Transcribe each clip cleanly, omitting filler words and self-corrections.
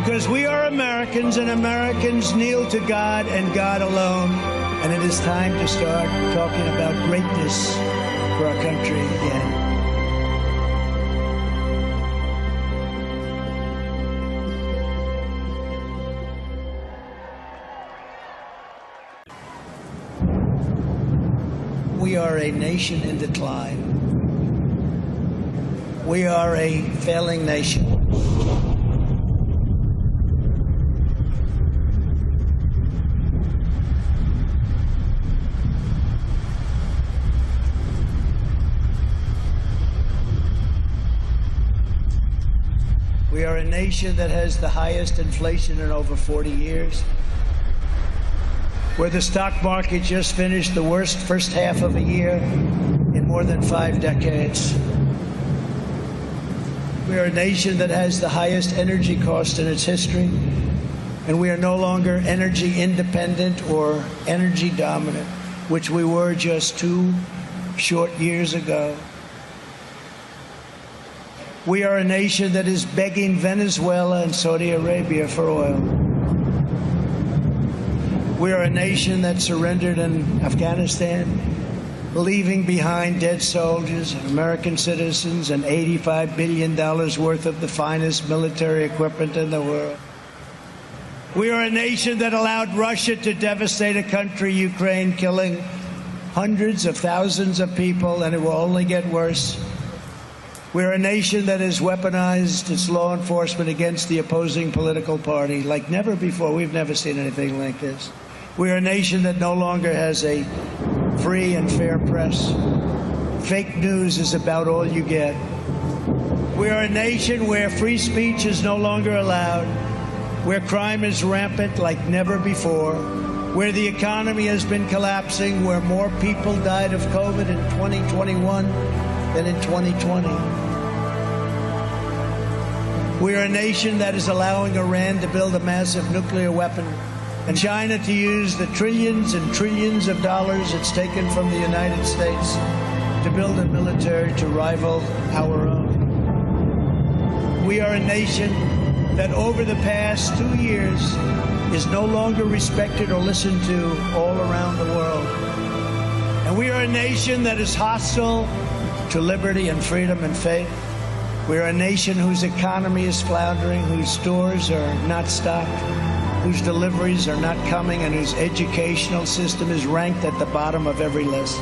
Because we are Americans, and Americans kneel to God and God alone. And it is time to start talking about greatness for our country again. We are a nation in decline. We are a failing nation. We are a nation that has the highest inflation in over 40 years, where the stock market just finished the worst first half of a year in more than 5 decades. We are a nation that has the highest energy cost in its history, and we are no longer energy independent or energy dominant, which we were just 2 short years ago. We are a nation that is begging Venezuela and Saudi Arabia for oil. We are a nation that surrendered in Afghanistan, leaving behind dead soldiers and American citizens and $85 billion worth of the finest military equipment in the world. We are a nation that allowed Russia to devastate a country, Ukraine, killing hundreds of thousands of people, and it will only get worse. We're a nation that has weaponized its law enforcement against the opposing political party like never before. We've never seen anything like this. We're a nation that no longer has a free and fair press. Fake news is about all you get. We are a nation where free speech is no longer allowed, where crime is rampant like never before, where the economy has been collapsing, where more people died of COVID in 2021 than in 2020. We are a nation that is allowing Iran to build a massive nuclear weapon and China to use the trillions and trillions of dollars it's taken from the United States to build a military to rival our own. We are a nation that over the past 2 years is no longer respected or listened to all around the world. And we are a nation that is hostile to liberty and freedom and faith. We are a nation whose economy is floundering, whose stores are not stocked, whose deliveries are not coming, and whose educational system is ranked at the bottom of every list.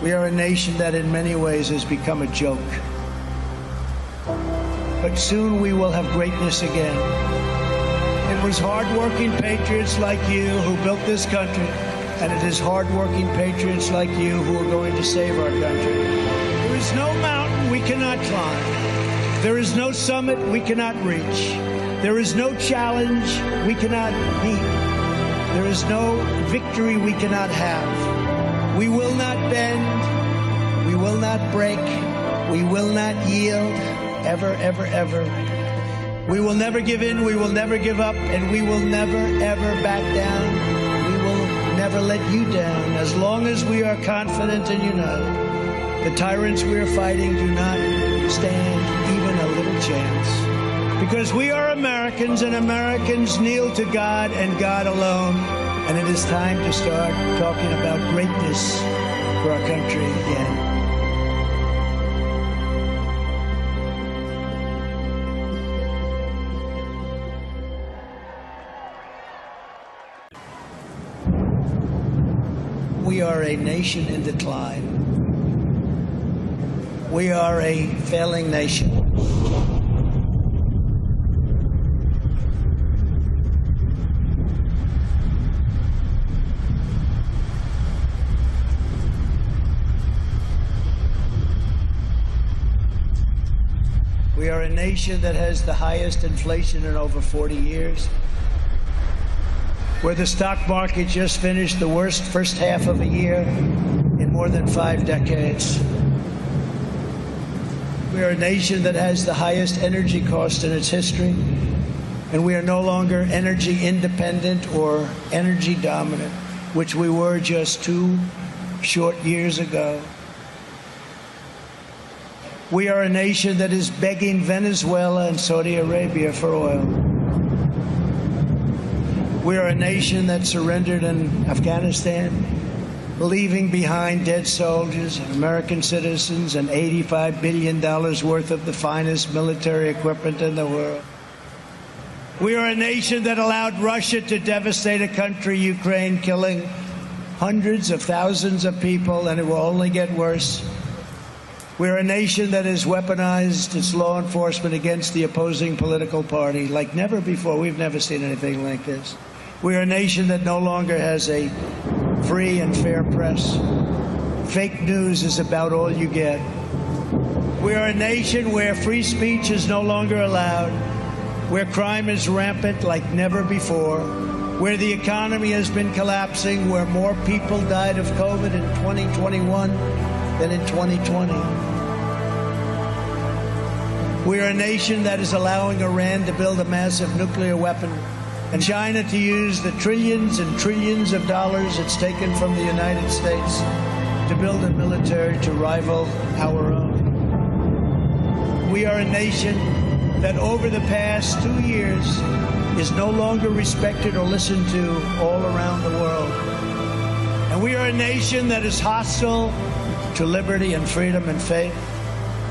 We are a nation that in many ways has become a joke. But soon we will have greatness again. It was hard-working patriots like you who built this country, and it is hard-working patriots like you who are going to save our country. There is no mountain we cannot climb. There is no summit we cannot reach. There is no challenge we cannot meet. There is no victory we cannot have. We will not bend. We will not break. We will not yield. Ever, ever, ever. We will never give in. We will never give up. And we will never, ever back down. We will never let you down. As long as we are confident and united, the tyrants we are fighting do not stand even a little chance. Because we are Americans, and Americans kneel to God and God alone. And it is time to start talking about greatness for our country again. We are a nation in decline. We are a failing nation. We are a nation that has the highest inflation in over 40 years, where the stock market just finished the worst first half of a year in more than 5 decades. We are a nation that has the highest energy cost in its history, and we are no longer energy independent or energy dominant, which we were just 2 short years ago. We are a nation that is begging Venezuela and Saudi Arabia for oil. We are a nation that surrendered in Afghanistan, leaving behind dead soldiers and American citizens and $85 billion worth of the finest military equipment in the world. We are a nation that allowed Russia to devastate a country, Ukraine, killing hundreds of thousands of people, and it will only get worse. We're a nation that has weaponized its law enforcement against the opposing political party like never before. We've never seen anything like this. We're a nation that no longer has a free and fair press. Fake news is about all you get. We are a nation where free speech is no longer allowed, where crime is rampant like never before, where the economy has been collapsing, where more people died of COVID in 2021 than in 2020. We are a nation that is allowing Iran to build a massive nuclear weapon and China to use the trillions and trillions of dollars it's taken from the United States to build a military to rival our own. We are a nation that over the past 2 years is no longer respected or listened to all around the world. And we are a nation that is hostile to liberty and freedom and faith.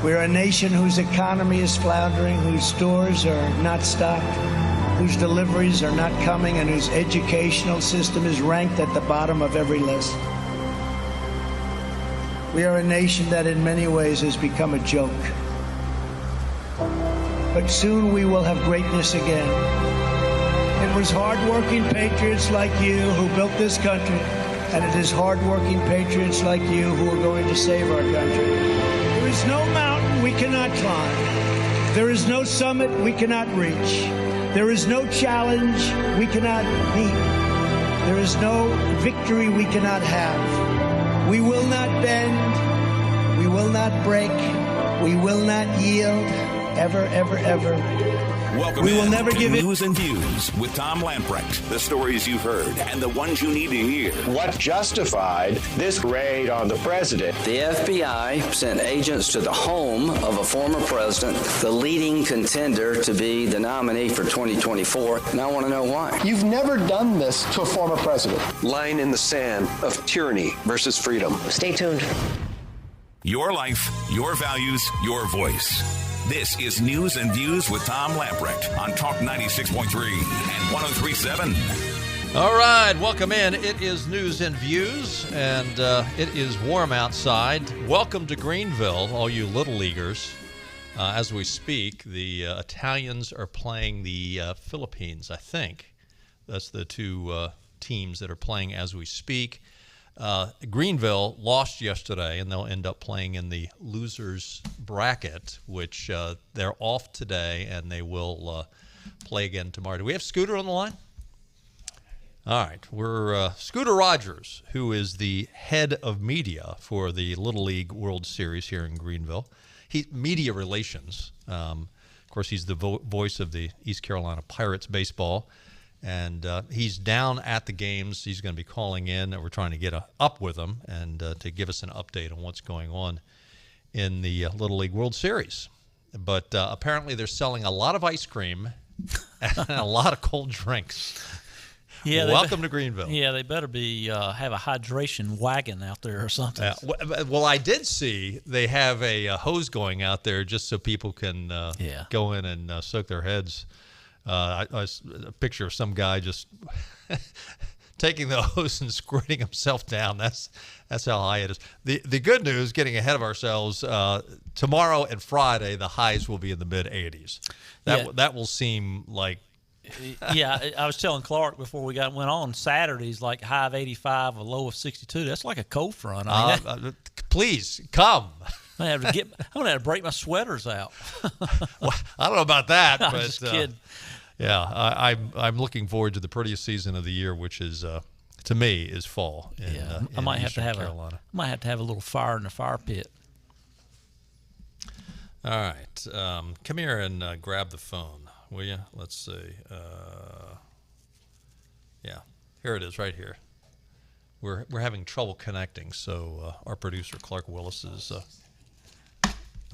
We are a nation whose economy is floundering, whose stores are not stocked, whose deliveries are not coming, and whose educational system is ranked at the bottom of every list. We are a nation that in many ways has become a joke. But soon we will have greatness again. It was hard-working patriots like you who built this country, and it is hard-working patriots like you who are going to save our country. There is no mountain we cannot climb. There is no summit we cannot reach. There is no challenge we cannot meet. There is no victory we cannot have. We will not bend. We will not break. We will not yield. Ever, ever, ever. Welcome we will never to give News and Views with Tom Lamprecht. The stories you've heard and the ones you need to hear. What justified this raid on the president? The FBI sent agents to the home of a former president, the leading contender to be the nominee for 2024, and I want to know why. You've never done this to a former president. Line in the sand of tyranny versus freedom. Stay tuned. Your life, your values, your voice. This is News and Views with Tom Lamprecht on Talk 96.3 and 103.7. All right, welcome in. It is News and Views, and it is warm outside. Welcome to Greenville, all you Little Leaguers. As we speak, the Italians are playing the Philippines, I think. That's the two teams that are playing as we speak. Greenville lost yesterday, and they'll end up playing in the losers bracket, which they're off today, and they will play again tomorrow. Do we have Scooter on the line? All right. We're Scooter Rogers, who is the head of media for the Little League World Series here in Greenville. He's media relations. Of course, he's the voice of the East Carolina Pirates baseball. And he's down at the games. He's going to be calling in. We're trying to get up with him and to give us an update on what's going on in the Little League World Series. But apparently they're selling a lot of ice cream and a lot of cold drinks. Yeah, Welcome to Greenville. Yeah, they better be have a hydration wagon out there or something. Well, I did see they have a hose going out there just so people can go in and soak their heads. I a picture of some guy just taking the hose and squirting himself down. That's how high it is. The good news, getting ahead of ourselves, tomorrow and Friday the highs will be in the mid 80s. That will seem like. Yeah, I was telling Clark before we went on. Saturday's like high of 85, a low of 62. That's like a cold front. I mean, please come. I'm gonna have to break my sweaters out. Well, I don't know about that, I'm but just kidding. Yeah, I'm looking forward to the prettiest season of the year, which is to me is fall. I might have to have Carolina. I might have to have a little fire in the fire pit. All right, come here and grab the phone, will you? Let's see. Yeah, here it is, right here. We're having trouble connecting, so our producer Clark Willis is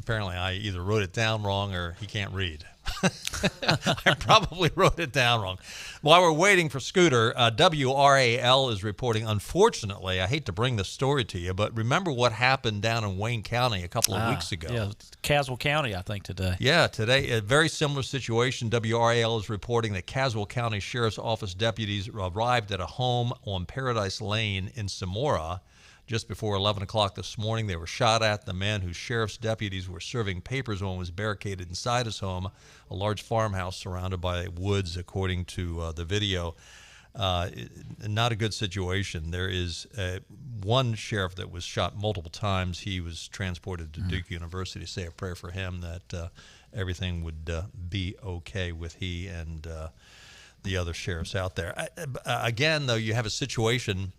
Apparently, I either wrote it down wrong or he can't read. I probably wrote it down wrong. While we're waiting for Scooter, WRAL is reporting, unfortunately, I hate to bring this story to you, but remember what happened down in Wayne County a couple of weeks ago? Yeah, Caswell County, I think, today. Yeah, today, a very similar situation. WRAL is reporting that Caswell County Sheriff's Office deputies arrived at a home on Paradise Lane in Samora just before 11 o'clock this morning. They were shot at. The man whose sheriff's deputies were serving papers on was barricaded inside his home, a large farmhouse surrounded by woods, according to the video. Not a good situation. There is one sheriff that was shot multiple times. He was transported to Duke University. Say a prayer for him that everything would be okay with he and the other sheriffs out there. Again, though, you have a situation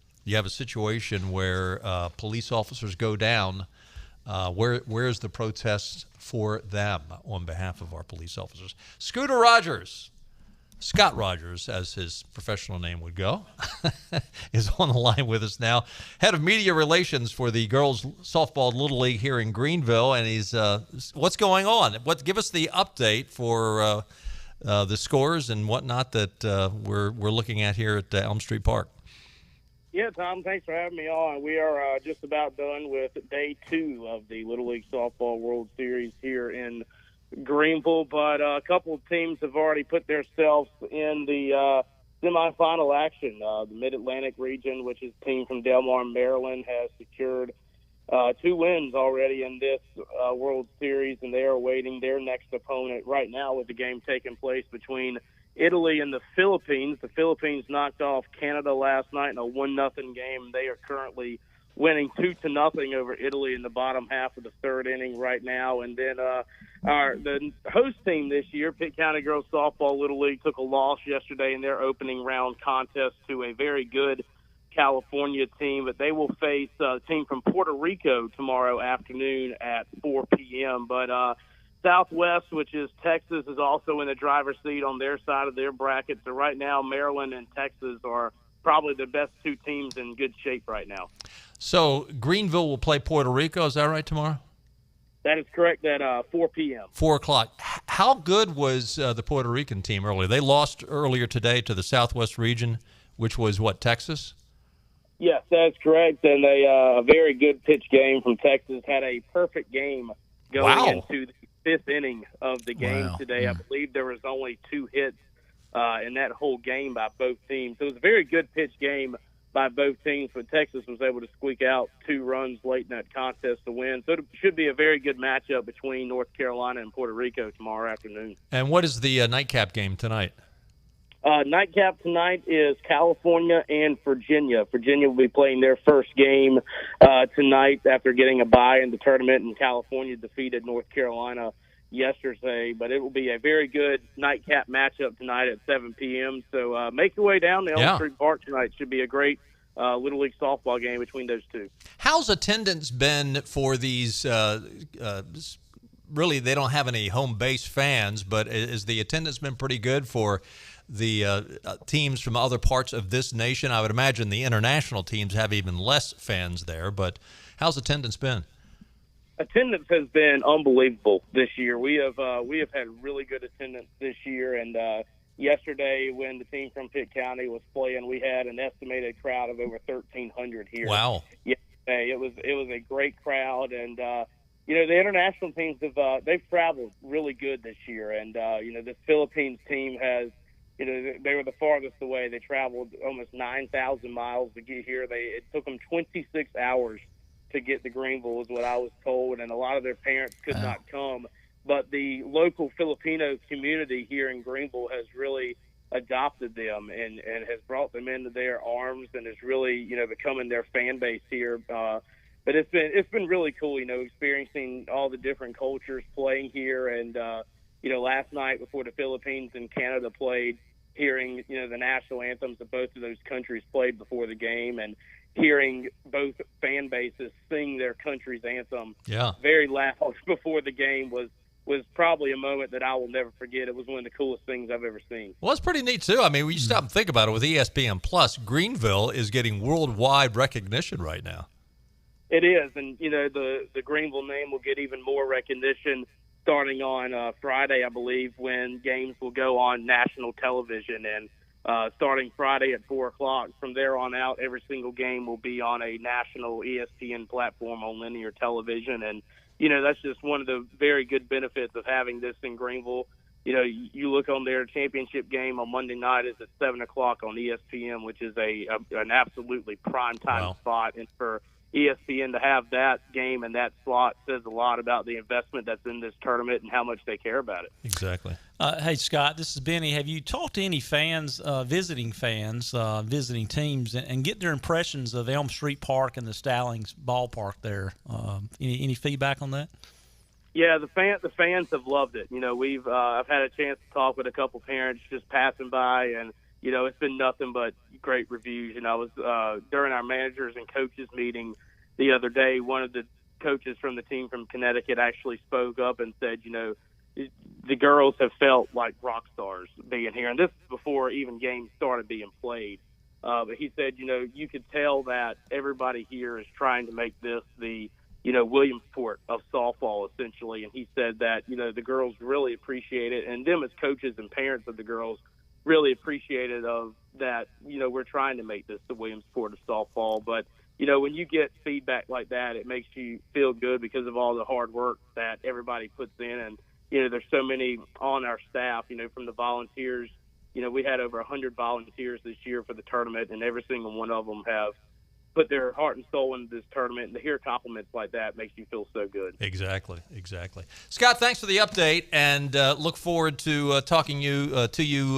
where police officers go down. Where's the protest for them on behalf of our police officers? Scooter Rogers, Scott Rogers, as his professional name would go, is on the line with us now. Head of Media Relations for the Girls Softball Little League here in Greenville. And he's what's going on? Give us the update for the scores and whatnot that we're looking at here at Elm Street Park. Yeah, Tom, thanks for having me on. We are just about done with day 2 of the Little League Softball World Series here in Greenville, but a couple of teams have already put themselves in the semifinal action. The Mid-Atlantic region, which is a team from Delmar, Maryland, has secured 2 wins already in this World Series, and they are awaiting their next opponent right now with the game taking place between Italy and the Philippines. The Philippines knocked off Canada last night in a 1-0 game. They are currently winning 2-0 over Italy in the bottom half of the third inning right now. And then the host team this year, Pitt County Girls Softball Little League, took a loss yesterday in their opening round contest to a very good California team, but they will face a team from Puerto Rico tomorrow afternoon at 4 p.m. But Southwest, which is Texas, is also in the driver's seat on their side of their bracket. So right now, Maryland and Texas are probably the best 2 teams in good shape right now. So Greenville will play Puerto Rico. Is that right, tomorrow? That is correct, at 4 p.m. 4 o'clock. How good was the Puerto Rican team earlier? They lost earlier today to the Southwest region, which was, what, Texas? Yes, that's correct. And a very good pitch game from Texas. Had a perfect game going into the 5th inning of the game today. I believe there was only 2 hits in that whole game by both teams. So it was a very good pitch game by both teams, but Texas was able to squeak out 2 runs late in that contest to win. So it should be a very good matchup between North Carolina and Puerto Rico tomorrow afternoon. And what is the nightcap game tonight? Nightcap tonight is California and Virginia. Virginia will be playing their first game tonight after getting a bye in the tournament, and California defeated North Carolina yesterday. But it will be a very good nightcap matchup tonight at 7 p.m. So make your way down to Elm Street Park tonight. Should be a great Little League softball game between those 2. How's attendance been for these really, they don't have any home base fans, but is the attendance been pretty good for the teams from other parts of this nation? I would imagine the international teams have even less fans there, but how's attendance been? Attendance has been unbelievable this year. We have had really good attendance this year, and yesterday when the team from Pitt County was playing, we had an estimated crowd of over 1,300 here. Wow! Yesterday, it was a great crowd, and the international teams they've traveled really good this year, and the Philippines team has. They were the farthest away. They traveled almost 9,000 miles to get here. It took them 26 hours to get to Greenville, is what I was told, and a lot of their parents could not come. But the local Filipino community here in Greenville has really adopted them and has brought them into their arms and is really, becoming their fan base here. But it's been really cool, experiencing all the different cultures playing here. And, last night before the Philippines and Canada played, hearing, the national anthems of both of those countries played before the game and hearing both fan bases sing their country's anthem very loud before the game was probably a moment that I will never forget. It was one of the coolest things I've ever seen. Well, it's pretty neat, too. I mean, when you stop and think about it, with ESPN Plus, Greenville is getting worldwide recognition right now. It is, and the Greenville name will get even more recognition starting on Friday, I believe, when games will go on national television. And starting Friday at 4:00, from there on out, every single game will be on a national ESPN platform on linear television. And that's just one of the very good benefits of having this in Greenville. You look on their championship game on Monday night is at 7:00 on ESPN, which is an absolutely prime time spot. And for ESPN to have that game and that slot says a lot about the investment that's in this tournament and how much they care about it. Exactly. Hey, Scott, this is Benny. Have you talked to any fans, visiting teams, and get their impressions of Elm Street Park and the Stallings ballpark there? Any feedback on that? Yeah, the fans have loved it. I've had a chance to talk with a couple parents just passing by, and it's been nothing but great reviews. I was during our managers and coaches meeting the other day, one of the coaches from the team from Connecticut actually spoke up and said, the girls have felt like rock stars being here. And this is before even games started being played. But he said, you could tell that everybody here is trying to make this the, Williamsport of softball, essentially. And he said that, the girls really appreciate it. And them as coaches and parents of the girls really appreciated of that, we're trying to make this the Williamsport of softball. But, when you get feedback like that, it makes you feel good because of all the hard work that everybody puts in. And, there's so many on our staff, from the volunteers. We had over 100 volunteers this year for the tournament, and every single one of them have put their heart and soul into this tournament. And to hear compliments like that makes you feel so good. Exactly. Scott, thanks for the update, and look forward to talking to you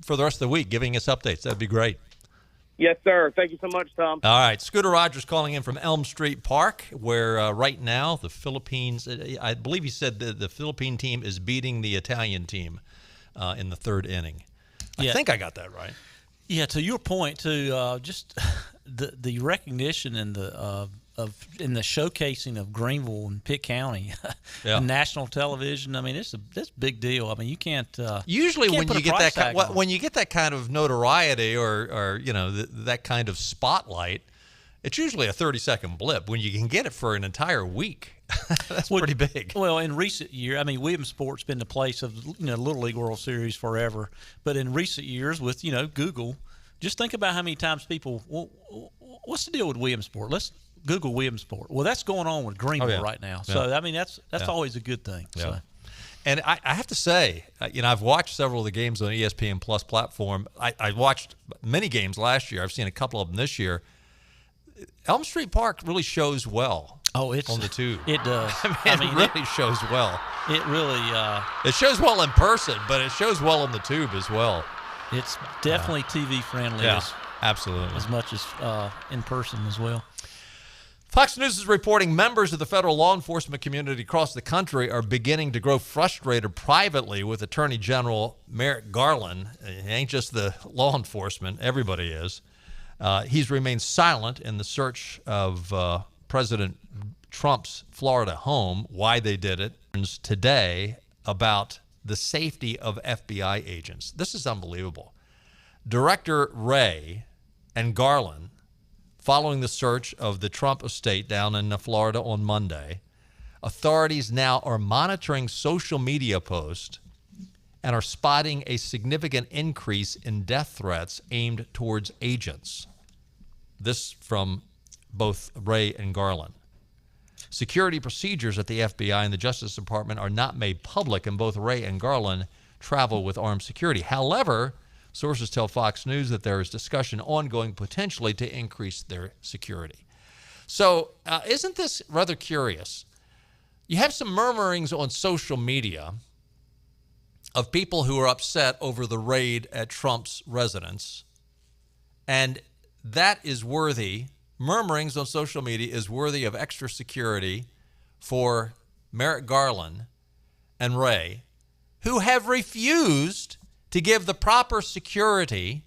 for the rest of the week, giving us updates. That'd be great. Yes, sir. Thank you so much, Tom. All right. Scooter Rogers calling in from Elm Street Park, where right now the Philippines, I believe he said the Philippine team is beating the Italian team in the third inning. I think I got that right. Yeah, to your point, too, just the recognition and the showcasing of Greenville and Pitt County, on national television. I mean, it's a big deal. I mean, you can't. Usually, when you get that kind of notoriety or that kind of spotlight, it's usually a 30-second blip. When you can get it for an entire week, that's pretty big. Well, in recent years, I mean, Williamsport's been the place of Little League World Series forever. But in recent years, with Google, just think about how many times people. What's the deal with Williamsport? Let's Google Williamsport. Well, that's going on with Greenville right now. So I mean, that's always a good thing. Yeah. So. And I have to say, I've watched several of the games on the ESPN Plus platform. I watched many games last year. I've seen a couple of them this year. Elm Street Park really shows well. Oh, it's on the tube. It does. It really shows well. It really. It shows well in person, but it shows well on the tube as well. It's definitely TV friendly. Yeah, absolutely. As much as in person as well. Fox News is reporting members of the federal law enforcement community across the country are beginning to grow frustrated privately with Attorney General Merrick Garland. It ain't just the law enforcement. Everybody is. He's remained silent in the search of President Trump's Florida home, why they did it, today about the safety of FBI agents. This is unbelievable. Director Wray and Garland, following the search of the Trump estate down in Florida on Monday, authorities now are monitoring social media posts and are spotting a significant increase in death threats aimed towards agents. This from both Wray and Garland. Security procedures at the FBI and the Justice Department are not made public, and both Wray and Garland travel with armed security. However, sources tell Fox News that there is discussion ongoing potentially to increase their security. So isn't this rather curious? You have some murmurings on social media of people who are upset over the raid at Trump's residence, and that is worthy, murmurings on social media is worthy of extra security for Merrick Garland and Wray, who have refused to give the proper security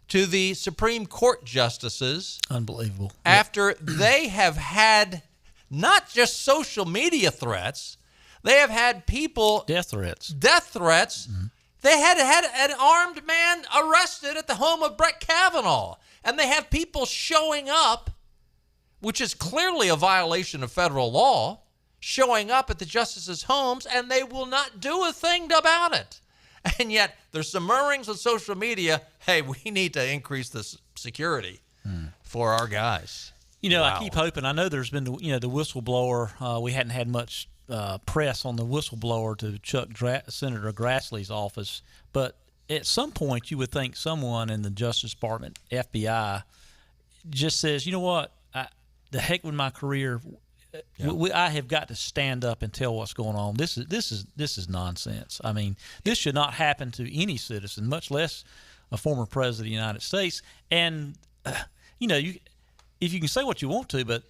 to the Supreme Court justices. Unbelievable. After they have had not just social media threats, they have had people... Death threats. Mm-hmm. They had an armed man arrested at the home of Brett Kavanaugh. And they have people showing up which is clearly a violation of federal law, showing up at the justices' homes, and they will not do a thing about it. And yet there's some murmurings on social media, hey, we need to increase this security for our guys. I keep hoping. I know there's been, the whistleblower. We hadn't had much press on the whistleblower to Senator Grassley's office, but at some point you would think someone in the Justice Department, FBI, just says, you know what, the heck with my career. I have got to stand up and tell what's going on. This is nonsense. I mean, this should not happen to any citizen, much less a former president of the United States. And if you can say what you want to, but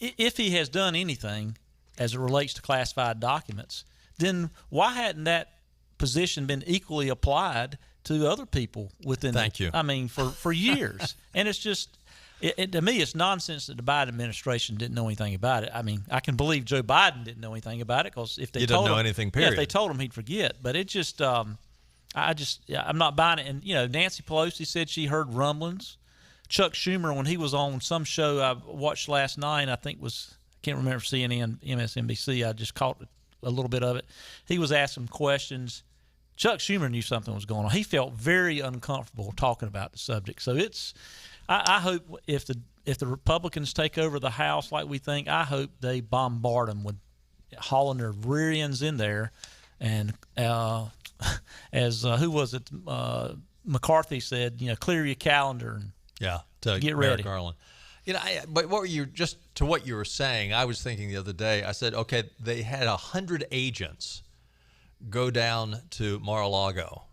if he has done anything as it relates to classified documents, then why hadn't that position been equally applied to other people within? Thank you. I mean, for years, and it's just. To me, it's nonsense that the Biden administration didn't know anything about it. I mean, I can believe Joe Biden didn't know anything about it because if they told him anything, period. If they told him, he'd forget. But it just, I'm not buying it. And Nancy Pelosi said she heard rumblings. Chuck Schumer, when he was on some show I watched last night, I can't remember CNN, MSNBC. I just caught a little bit of it. He was asking questions. Chuck Schumer knew something was going on. He felt very uncomfortable talking about the subject. So I hope if the Republicans take over the House like we think, I hope they bombard them with hauling their rear ends in there. And as who was it? McCarthy said, clear your calendar and to get Merrick ready. Garland. But what you were saying? I was thinking the other day. I said, okay, they had 100 agents go down to Mar-a-Lago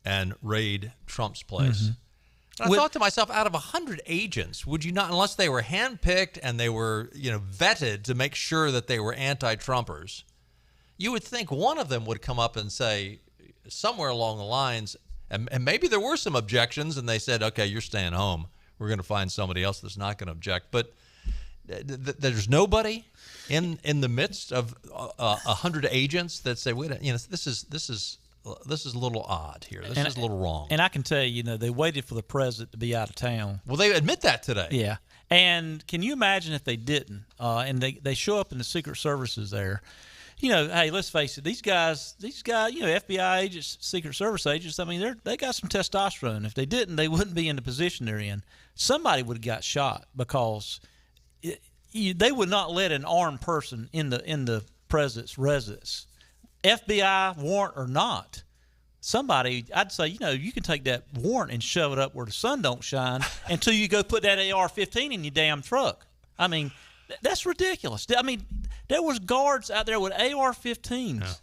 and raid Trump's place. I thought to myself, out of 100 agents, would you not, unless they were handpicked and they were, vetted to make sure that they were anti-Trumpers, you would think one of them would come up and say, somewhere along the lines, and maybe there were some objections, and they said, okay, you're staying home. We're going to find somebody else that's not going to object. But there's nobody in the midst of 100 agents that say, wait, this is a little odd here. This is a little wrong. And I can tell you, they waited for the president to be out of town. Well, they admit that today. Yeah. And can you imagine if they didn't? And they show up in the Secret Services there. Hey, let's face it, these guys, FBI agents, Secret Service agents, I mean, they got some testosterone. If they didn't, they wouldn't be in the position they're in. Somebody would have got shot because they would not let an armed person in the president's residence. FBI warrant or not, somebody, I'd say, you can take that warrant and shove it up where the sun don't shine until you go put that AR-15 in your damn truck. I mean, that's ridiculous. I mean, there was guards out there with AR-15s.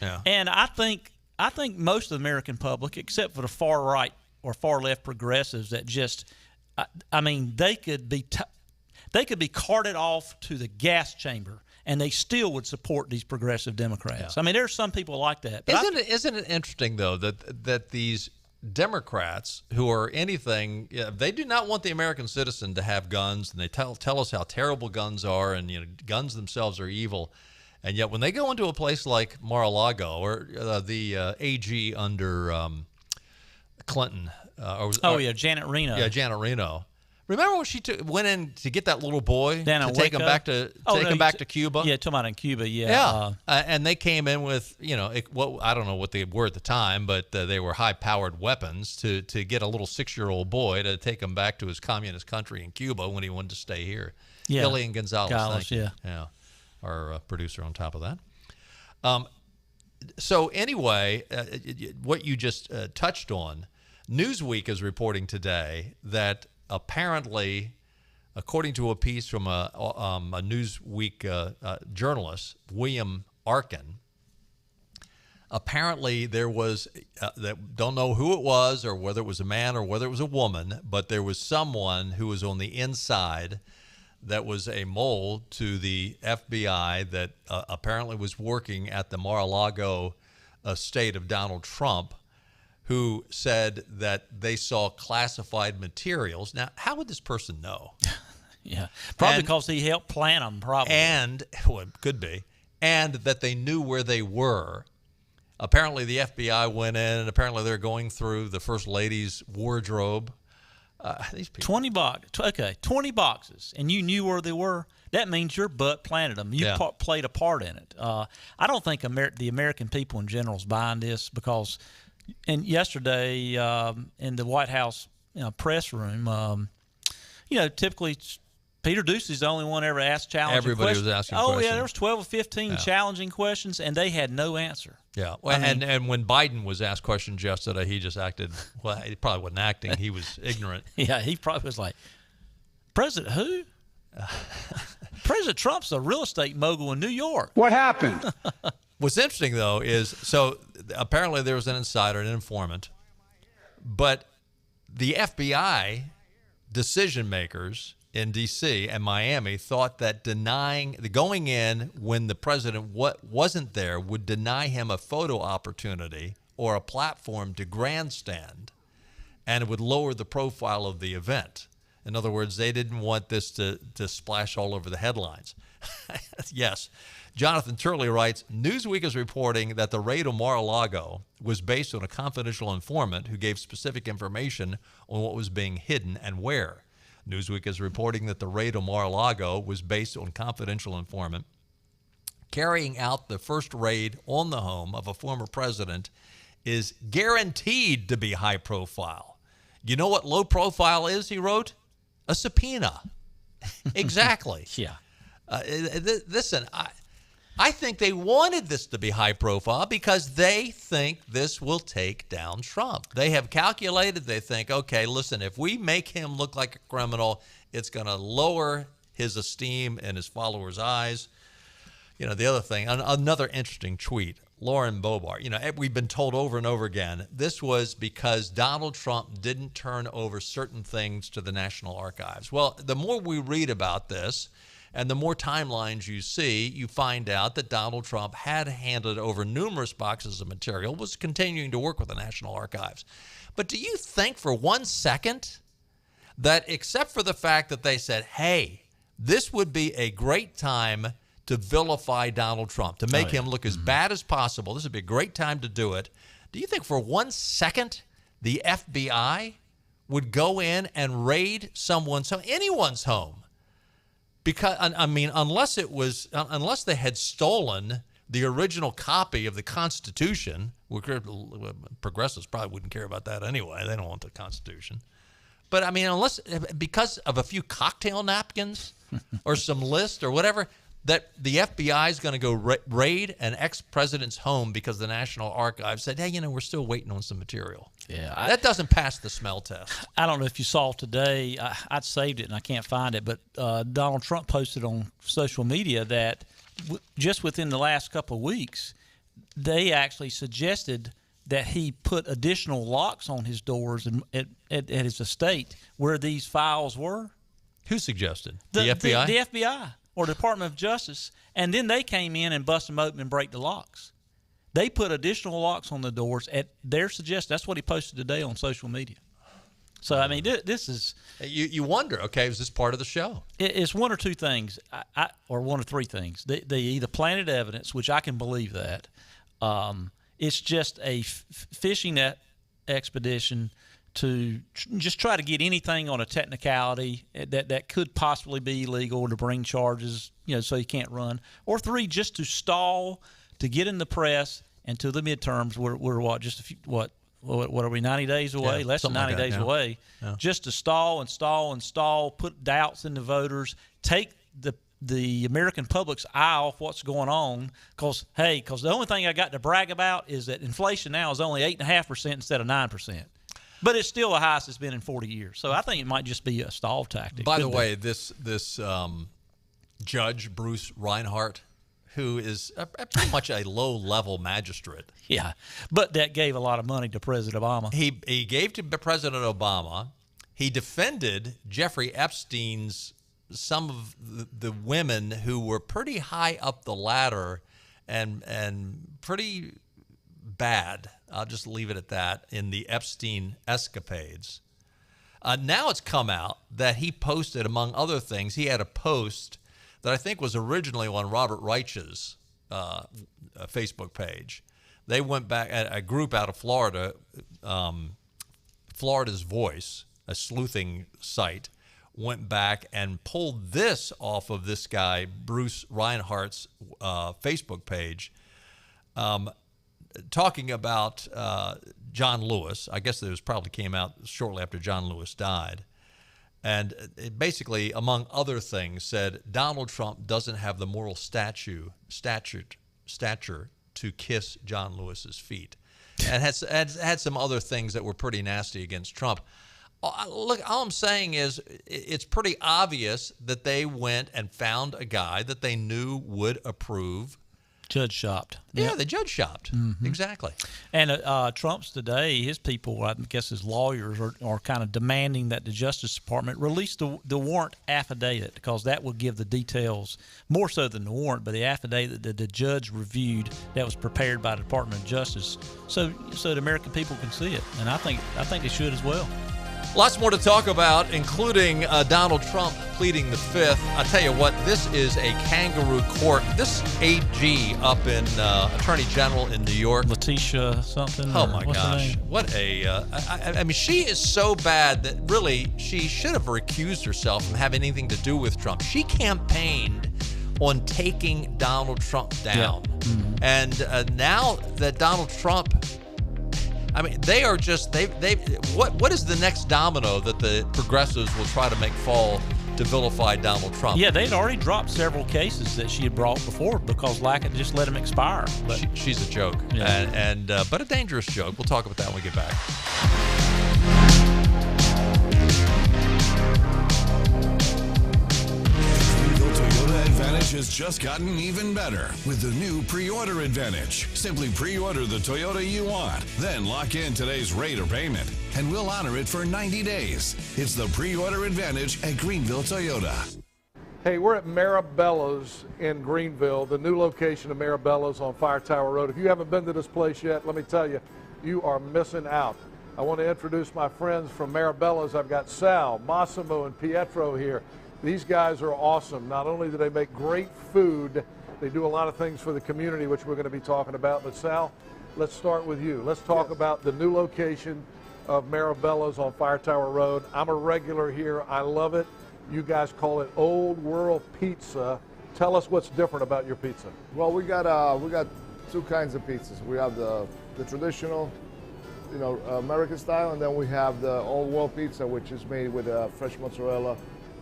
Yeah. And I think most of the American public, except for the far right or far left progressives that just, they could be carted off to the gas chamber and they still would support these progressive Democrats. Yeah. I mean, there's some people like that. But isn't it interesting, though, that these Democrats who are anything, they do not want the American citizen to have guns, and they tell us how terrible guns are, and guns themselves are evil. And yet when they go into a place like Mar-a-Lago or the AG under Clinton. Janet Reno. Yeah, Janet Reno. Remember when she went in to get that little boy to take him back to Cuba? Yeah, talking about in Cuba, yeah. And they came in with, I don't know what they were at the time, but they were high-powered weapons to get a little 6-year-old boy to take him back to his communist country in Cuba when he wanted to stay here. Yeah. Lillian Gonzalez, thank you. Yeah. Our producer on top of that. So anyway, what you just touched on, Newsweek is reporting today that apparently, according to a piece from a Newsweek journalist, William Arkin, apparently there was, don't know who it was or whether it was a man or whether it was a woman, but there was someone who was on the inside that was a mole to the FBI that apparently was working at the Mar-a-Lago estate of Donald Trump, who said that they saw classified materials. Now, how would this person know? Yeah, probably because he helped plan them, probably. And, well, it could be, and that they knew where they were. Apparently, the FBI went in, and apparently they're going through the First Lady's wardrobe. These people. 20 boxes, and you knew where they were. That means your butt planted them. You played a part in it. I don't think the American people in general is buying this because, and yesterday in the White House press room, typically Peter Doocy's the only one ever asked challenging Everybody questions. was asking questions. questions. Yeah, there was 12 or 15 challenging questions, and they had no answer. Yeah, well, and when Biden was asked questions yesterday, he just acted, well, he probably wasn't acting. He was ignorant. Yeah, he probably was like, President who? President Trump's a real estate mogul in New York. What happened? What's interesting, though, is so apparently there was an insider, an informant, but the FBI decision makers in D.C. and Miami thought that going in when the president wasn't there would deny him a photo opportunity or a platform to grandstand, and it would lower the profile of the event. In other words, they didn't want this to splash all over the headlines. Yes. Jonathan Turley writes, Newsweek is reporting that the raid on Mar-a-Lago was based on a confidential informant who gave specific information on what was being hidden and where. Newsweek is reporting that the raid on Mar-a-Lago was based on confidential informant. Carrying out the first raid on the home of a former president is guaranteed to be high profile. You know what low profile is, he wrote? A subpoena. Exactly. Yeah. Listen, I think they wanted this to be high profile because they think this will take down Trump. They have calculated, they think, okay, listen, if we make him look like a criminal, it's going to lower his esteem in his followers' eyes. The other thing, another interesting tweet, Lauren Boebert, we've been told over and over again, this was because Donald Trump didn't turn over certain things to the National Archives. Well, the more we read about this, and the more timelines you see, you find out that Donald Trump had handed over numerous boxes of material, was continuing to work with the National Archives. But do you think for 1 second that except for the fact that they said, hey, this would be a great time to vilify Donald Trump, to make him look as bad as possible, this would be a great time to do it, do you think for 1 second the FBI would go in and raid anyone's home? Because, unless they had stolen the original copy of the Constitution, progressives probably wouldn't care about that anyway. They don't want the Constitution. But, because of a few cocktail napkins or some list or whatever, that the FBI is going to go raid an ex-president's home because the National Archives said, hey, we're still waiting on some material. Yeah, that doesn't pass the smell test. I don't know if you saw today. I'd saved it and I can't find it, but Donald Trump posted on social media that just within the last couple of weeks, they actually suggested that he put additional locks on his doors at his estate where these files were. Who suggested? The FBI? The FBI or Department of Justice, and then they came in and bust them open and break the locks. They put additional locks on the doors at their suggestion. That's what he posted today on social media. So, this is... You wonder, okay, is this part of the show? It's one or two things, or one or three things. They either planted evidence, which I can believe that. It's just a fishing expedition to just try to get anything on a technicality that could possibly be illegal to bring charges, so you can't run. Or three, just to stall, to get in the press, and to the midterms, we're what, just a few, what are we, 90 days away? Less than 90 days away. Yeah. Just to stall and stall and stall, put doubts into voters, take the American public's eye off what's going on, because the only thing I got to brag about is that inflation now is only 8.5% instead of 9%. But it's still the highest it's been in 40 years. So I think it might just be a stall tactic. By the way, this Judge Bruce Reinhart, who is pretty much a low-level magistrate. Yeah, but that gave a lot of money to President Obama. He gave to President Obama. He defended Jeffrey Epstein's some of the women who were pretty high up the ladder and pretty bad. I'll just leave it at that, in the Epstein escapades. Now it's come out that he posted, among other things, he had a post that I think was originally on Robert Reich's Facebook page. They went back, a group out of Florida, Florida's Voice, a sleuthing site, went back and pulled this off of this guy, Bruce Reinhardt's Facebook page, talking about John Lewis. I guess it probably came out shortly after John Lewis died. And it basically, among other things, said Donald Trump doesn't have the moral stature to kiss John Lewis's feet. And had some other things that were pretty nasty against Trump. Look, all I'm saying is it's pretty obvious that they went and found a guy that they knew would approve. Judge shopped. Yeah, they judge shopped. Mm-hmm. Exactly. And Trump's today, his people, I guess his lawyers, are kind of demanding that the Justice Department release the warrant affidavit, because that will give the details, more so than the warrant, but the affidavit that the judge reviewed that was prepared by the Department of Justice, so the American people can see it. And I think they should as well. Lots more to talk about, including Donald Trump pleading the Fifth. I tell you what, this is a kangaroo court. This AG up in Attorney General in New York, Letitia something. Oh my gosh, what a! I mean, she is so bad that really she should have recused herself from having anything to do with Trump. She campaigned on taking Donald Trump down, and now that Donald Trump. I mean, they are just what is the next domino that the progressives will try to make fall to vilify Donald Trump? Yeah, they'd already dropped several cases that she had brought before because Lackett just let them expire. But she's a joke, but a dangerous joke. We'll talk about that when we get back. Advantage has just gotten even better with the new pre-order advantage. Simply pre-order the Toyota you want, then lock in today's rate or payment, and we'll honor it for 90 days. It's the pre-order advantage at Greenville Toyota. Hey, we're at Maribella's in Greenville, the new location of Maribella's on Fire Tower Road. If you haven't been to this place yet, let me tell you, you are missing out. I want to introduce my friends from Maribella's. I've got Sal, Massimo, and Pietro here. These guys are awesome. Not only do they make great food, they do a lot of things for the community, which we're going to be talking about. But Sal, let's start with you. Let's talk about the new location of Maribella's on Fire Tower Road. I'm a regular here. I love it. You guys call it Old World Pizza. Tell us what's different about your pizza. Well, we got two kinds of pizzas. We have the traditional, American style, and then we have the Old World Pizza, which is made with fresh mozzarella.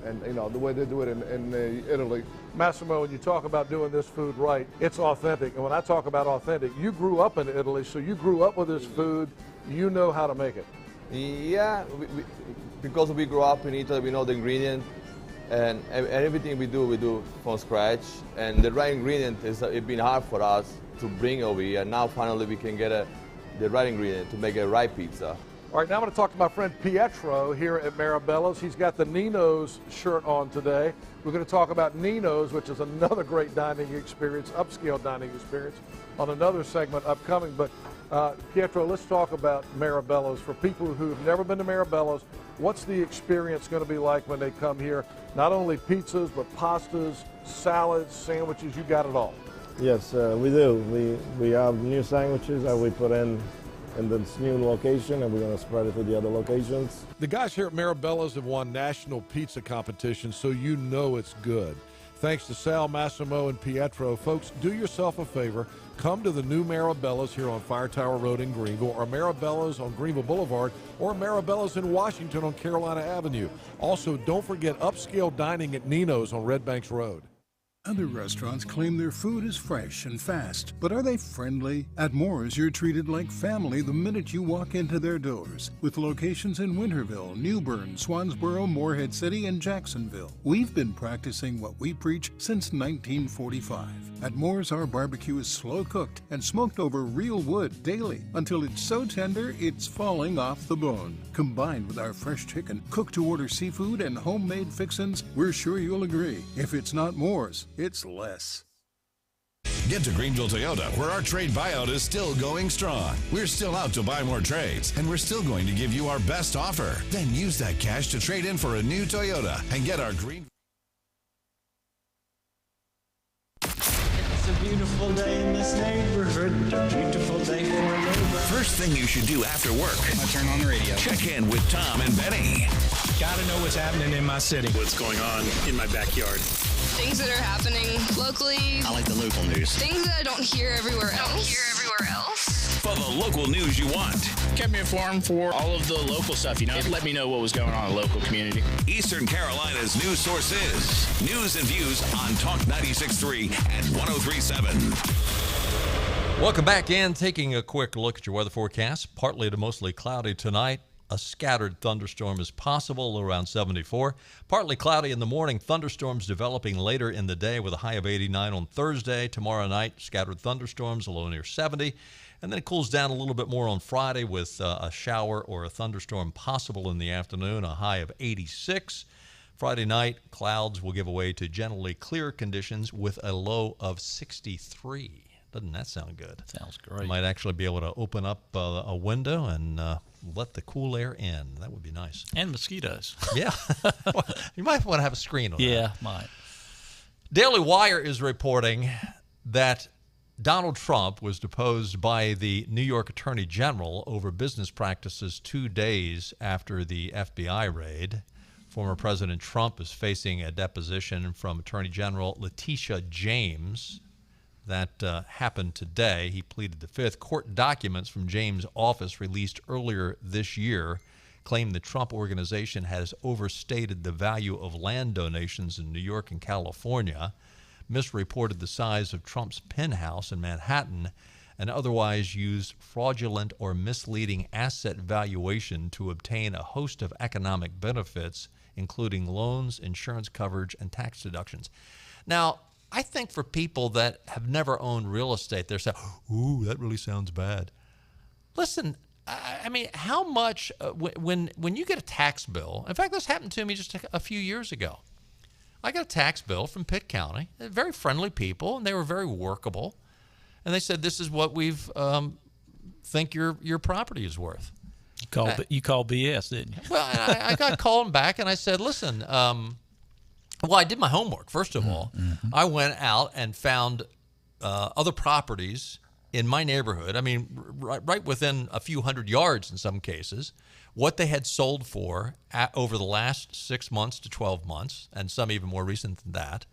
And, the way they do it in Italy. Massimo, when you talk about doing this food right, it's authentic. And when I talk about authentic, you grew up in Italy, so you grew up with this food. You know how to make it. Yeah, because we grew up in Italy, we know the ingredient. And everything we do from scratch. And the right ingredient, it's been hard for us to bring over here. Now, finally, we can get the right ingredient to make a right pizza. All right, now I'm going to talk to my friend Pietro here at Maribella's. He's got the Nino's shirt on today. We're going to talk about Nino's, which is another great dining experience, upscale dining experience, on another segment upcoming. But Pietro, let's talk about Maribella's. For people who've never been to Maribella's, what's the experience going to be like when they come here? Not only pizzas, but pastas, salads, sandwiches, you got it all. Yes, we do. We have new sandwiches that we put in this new location, and we're going to spread it to the other locations. The guys here at Maribella's have won national pizza competitions, so you know it's good. Thanks to Sal, Massimo, and Pietro. Folks, do yourself a favor. Come to the new Maribella's here on Fire Tower Road in Greenville, or Maribella's on Greenville Boulevard, or Maribella's in Washington on Carolina Avenue. Also, don't forget upscale dining at Nino's on Red Banks Road. Other restaurants claim their food is fresh and fast, but are they friendly? At Moore's, you're treated like family the minute you walk into their doors. With locations in Winterville, New Bern, Swansboro, Morehead City, and Jacksonville. We've been practicing what we preach since 1945. At Moore's, our barbecue is slow cooked and smoked over real wood daily until it's so tender it's falling off the bone. Combined with our fresh chicken, cooked-to-order seafood, and homemade fixins, we're sure you'll agree. If it's not Moore's, it's less. Get to Greenville Toyota, where our trade buyout is still going strong. We're still out to buy more trades, and we're still going to give you our best offer. Then use that cash to trade in for a new Toyota and get our Greenville. It's a beautiful day in this neighborhood, a beautiful day for a neighbor. first thing you should do after work. I turn on the radio. Check in with Tom and Benny. Gotta know what's happening in my city. What's going on in my backyard. Things that are happening locally. I like the local news. Things that I don't hear everywhere else. For the local news you want. Kept me informed for all of the local stuff, It let me know what was going on in the local community. Eastern Carolina's news source is News and Views on Talk 96.3 and 103.7. Welcome back in. Taking a quick look at your weather forecast. Partly to mostly cloudy tonight. A scattered thunderstorm is possible around 74. Partly cloudy in the morning. Thunderstorms developing later in the day with a high of 89 on Thursday. Tomorrow night, scattered thunderstorms, a low near 70. And then it cools down a little bit more on Friday with a shower or a thunderstorm possible in the afternoon, a high of 86. Friday night, clouds will give way to generally clear conditions with a low of 63. Doesn't that sound good? Sounds great. You might actually be able to open up a window and let the cool air in. That would be nice. And mosquitoes. Yeah. You might want to have a screen on that. Yeah, might. Daily Wire is reporting that Donald Trump was deposed by the New York Attorney General over business practices 2 days after the FBI raid. Former President Trump is facing a deposition from Attorney General Letitia James. That happened today. He pleaded the fifth. Court documents from James' office released earlier this year claim the Trump organization has overstated the value of land donations in New York and California, misreported the size of Trump's penthouse in Manhattan, and otherwise used fraudulent or misleading asset valuation to obtain a host of economic benefits, including loans, insurance coverage, and tax deductions. Now, I think for people that have never owned real estate, they're saying, ooh, that really sounds bad. Listen, I mean, how much, when you get a tax bill, in fact, this happened to me just a few years ago. I got a tax bill from Pitt County. They're very friendly people, and they were very workable. And they said, this is what we've think your property is worth. You called BS, didn't you? Well, I got called back, and I said, listen, well, I did my homework, first of all. Mm-hmm. I went out and found other properties in my neighborhood, I mean, right within a few hundred yards in some cases, what they had sold for over the last 6 months to 12 months, and some even more recent than that.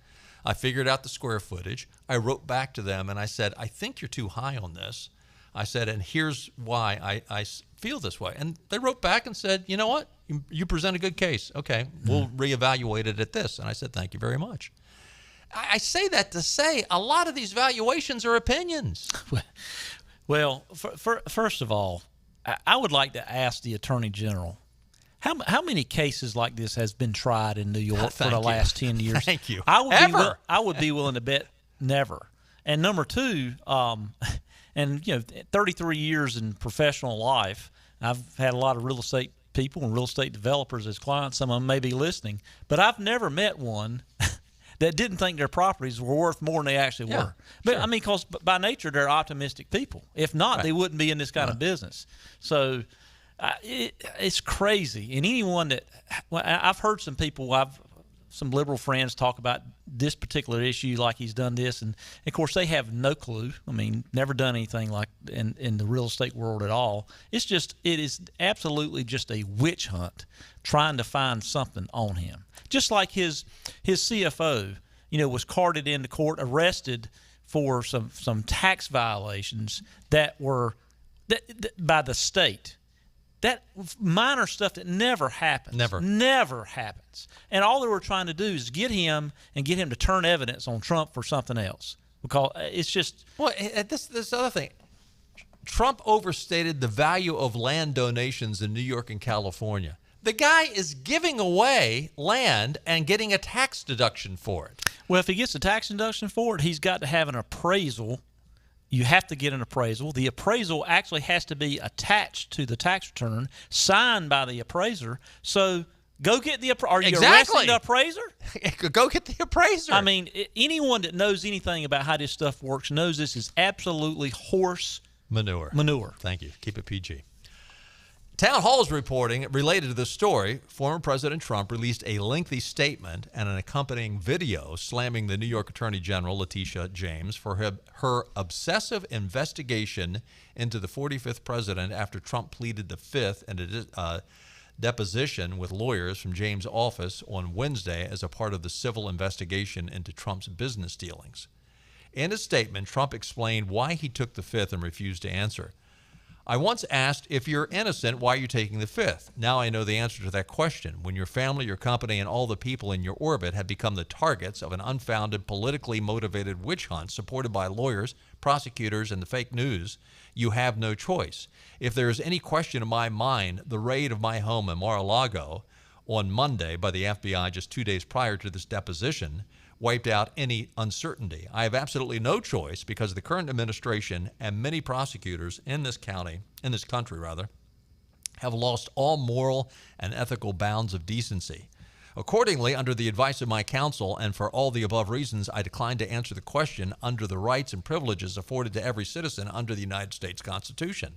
I figured out the square footage. I wrote back to them, and I said, I think you're too high on this. I said, and here's why I feel this way. And they wrote back and said, you know what? You present a good case. Okay, we'll reevaluate it at this. And I said, thank you very much. I say that to say a lot of these valuations are opinions. Well, first of all, I would like to ask the Attorney General, how many cases like this has been tried in New York for the last 10 years? Thank you. I would be willing to bet never. And number two, and 33 years in professional life, I've had a lot of real estate people and real estate developers as clients. Some of them may be listening, but I've never met one that didn't think their properties were worth more than they actually were. But I mean, because by nature they're optimistic people. If not, they wouldn't be in this kind of business. So it's crazy. And anyone that I've heard some people, some liberal friends talk about this particular issue, like he's done this, and of course they have no clue. I mean, never done anything like in the real estate world at all. It is absolutely just a witch hunt trying to find something on him. Just like his CFO, was carted into court, arrested for some tax violations that were by the state. That minor stuff that never happens. Never happens. And all they were trying to do is get him to turn evidence on Trump for something else. Because it's just... Well, this other thing. Trump overstated the value of land donations in New York and California. The guy is giving away land and getting a tax deduction for it. Well, if he gets a tax deduction for it, he's got to have an appraisal. You have to get an appraisal. The appraisal actually has to be attached to the tax return, signed by the appraiser. So go get the appraiser. Are you arresting the appraiser? Go get the appraiser. I mean, anyone that knows anything about how this stuff works knows this is absolutely horse manure. Manure. Thank you. Keep it PG. Town Hall is reporting, related to this story, former President Trump released a lengthy statement and an accompanying video slamming the New York Attorney General, Letitia James, for her obsessive investigation into the 45th president after Trump pleaded the fifth in a deposition with lawyers from James' office on Wednesday as a part of the civil investigation into Trump's business dealings. In a statement, Trump explained why he took the fifth and refused to answer. I once asked, if you're innocent, why are you taking the fifth? Now I know the answer to that question. When your family, your company, and all the people in your orbit have become the targets of an unfounded, politically motivated witch hunt supported by lawyers, prosecutors, and the fake news, you have no choice. If there is any question in my mind, the raid of my home in Mar-a-Lago on Monday by the FBI just 2 days prior to this deposition wiped out any uncertainty. I have absolutely no choice because the current administration and many prosecutors in this country, have lost all moral and ethical bounds of decency. Accordingly, under the advice of my counsel and for all the above reasons, I decline to answer the question under the rights and privileges afforded to every citizen under the United States Constitution.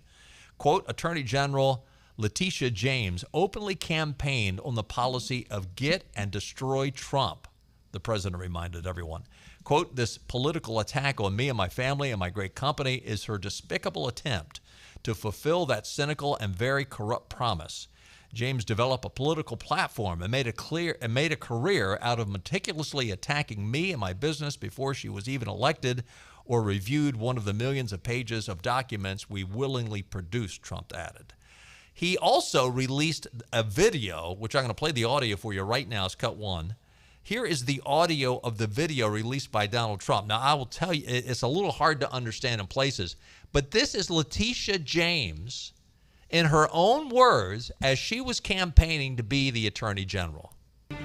Quote, Attorney General Letitia James openly campaigned on the policy of get and destroy Trump. The president reminded everyone. Quote, this political attack on me and my family and my great company is her despicable attempt to fulfill that cynical and very corrupt promise. James developed a political platform and made a career out of meticulously attacking me and my business before she was even elected or reviewed one of the millions of pages of documents we willingly produced, Trump added. He also released a video, which I'm going to play the audio for you right now. It's cut one. Here is the audio of the video released by Donald Trump. Now, I will tell you, it's a little hard to understand in places, but this is Letitia James, in her own words, as she was campaigning to be the Attorney General.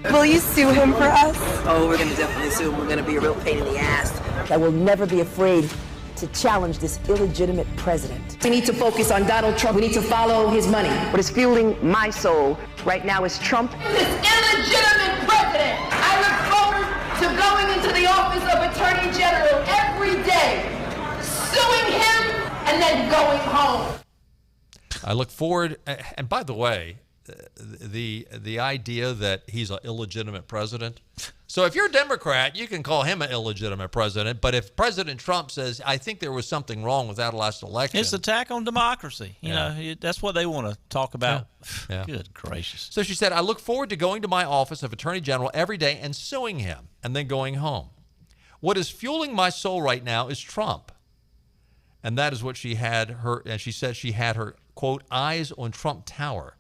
Will you sue him for us? Oh, we're going to definitely sue him. We're going to be a real pain in the ass. I will never be afraid to challenge this illegitimate president. We need to focus on Donald Trump. We need to follow his money. What is fueling my soul right now is Trump. This illegitimate president. I look forward to going into the office of Attorney General every day, suing him, and then going home. I look forward, and by the way, the idea that he's an illegitimate president. So if you're a Democrat, you can call him an illegitimate president. But if President Trump says, I think there was something wrong with that last election. It's an attack on democracy. You know, that's what they want to talk about. Yeah. Good gracious. So she said, I look forward to going to my office of Attorney General every day and suing him and then going home. What is fueling my soul right now is Trump. And that is what she had and she said she had her, quote, eyes on Trump Tower.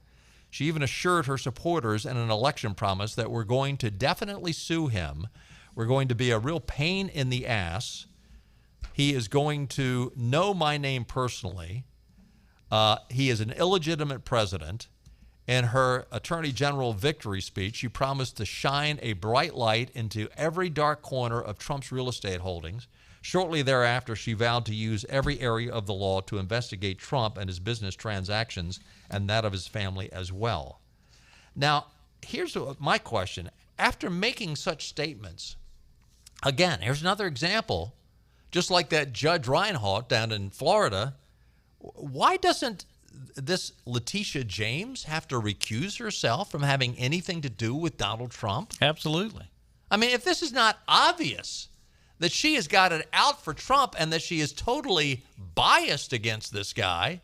She even assured her supporters in an election promise that we're going to definitely sue him. We're going to be a real pain in the ass. He is going to know my name personally. He is an illegitimate president. In her Attorney General victory speech, she promised to shine a bright light into every dark corner of Trump's real estate holdings. Shortly thereafter, she vowed to use every area of the law to investigate Trump and his business transactions and that of his family as well. Now, here's my question. After making such statements, again, here's another example, just like that Judge Reinhardt down in Florida, why doesn't this Letitia James have to recuse herself from having anything to do with Donald Trump? Absolutely. I mean, if this is not obvious that she has got it out for Trump and that she is totally biased against this guy,